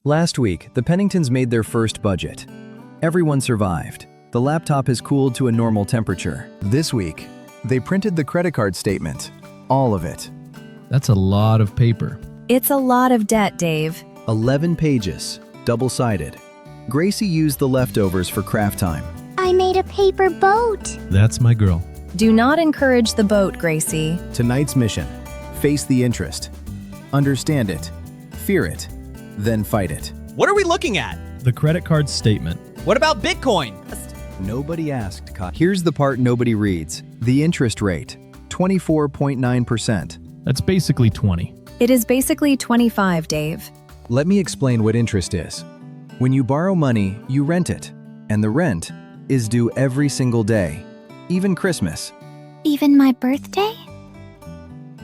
Last week, the Penningtons made their first budget. Everyone survived. The laptop has cooled to a normal temperature. This week, they printed the credit card statement. All of it. That's a lot of paper. It's a lot of debt, Dave. 11 pages, double-sided. Gracie used the leftovers for craft time. I made a paper boat. That's my girl. Do not encourage the boat, Gracie. Tonight's mission: face the interest. Understand it. Fear it. Then fight it. What are we looking at? The credit card statement. What about Bitcoin? Nobody asked. Here's the part nobody reads. The interest rate, 24.9%. That's basically 20. It is basically 25, Dave. Let me explain what interest is. When you borrow money, you rent it, and the rent is due every single day, even Christmas. Even my birthday?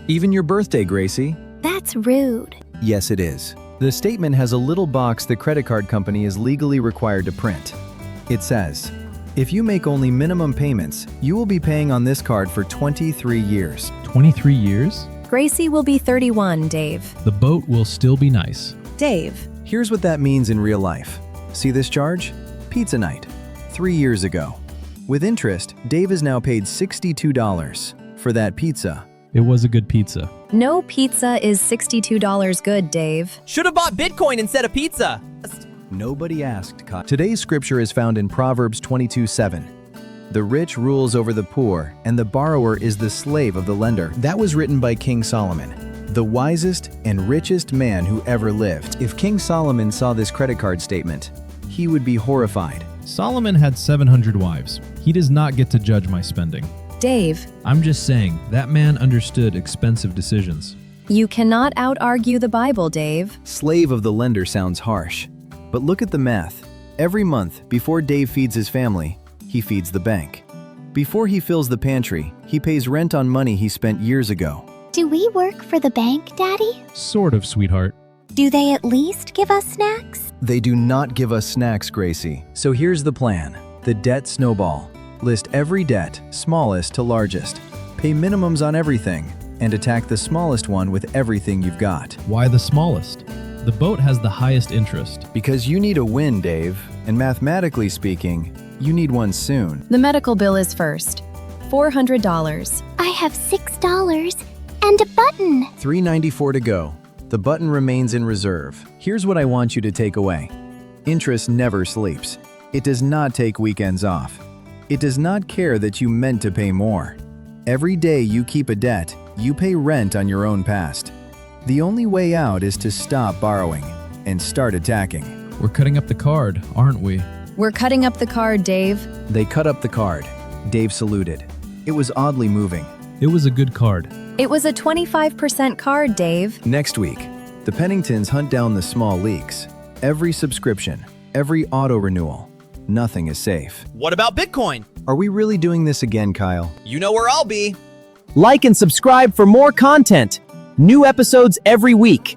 Even your birthday, Gracie. That's rude. Yes, it is. The statement has a little box the credit card company is legally required to print. It says, if you make only minimum payments, you will be paying on this card for 23 years. 23 years? Gracie will be 31, Dave. The boat will still be nice. Dave. Here's what that means in real life. See this charge? Pizza night. 3 years ago. With interest, Dave has now paid $62 for that pizza. It was a good pizza. No pizza is $62 good, Dave. Should have bought Bitcoin instead of pizza. Nobody asked. Today's scripture is found in Proverbs 22:7. The rich rules over the poor, and the borrower is the slave of the lender. That was written by King Solomon, the wisest and richest man who ever lived. If King Solomon saw this credit card statement, he would be horrified. Solomon had 700 wives. He does not get to judge my spending. Dave. I'm just saying, that man understood expensive decisions. You cannot out-argue the Bible, Dave. Slave of the lender sounds harsh, but look at the math. Every month, before Dave feeds his family, he feeds the bank. Before he fills the pantry, he pays rent on money he spent years ago. Do we work for the bank, Daddy? Sort of, sweetheart. Do they at least give us snacks? They do not give us snacks, Gracie. So here's the plan. The debt snowball. List every debt, smallest to largest. Pay minimums on everything, and attack the smallest one with everything you've got. Why the smallest? The boat has the highest interest. Because you need a win, Dave. And mathematically speaking, you need one soon. The medical bill is first. $400. I have $6 and a button. $394 to go. The button remains in reserve. Here's what I want you to take away. Interest never sleeps. It does not take weekends off. It does not care that you meant to pay more. Every day you keep a debt, you pay rent on your own past. The only way out is to stop borrowing and start attacking. We're cutting up the card, aren't we? We're cutting up the card, Dave. They cut up the card. Dave saluted. It was oddly moving. It was a good card. It was a 25% card, Dave. Next week, the Penningtons hunt down the small leaks. Every subscription, every auto renewal. Nothing is safe. What about Bitcoin? Are we really doing this again, Kyle? You know where I'll be. Like and subscribe for more content. New episodes every week.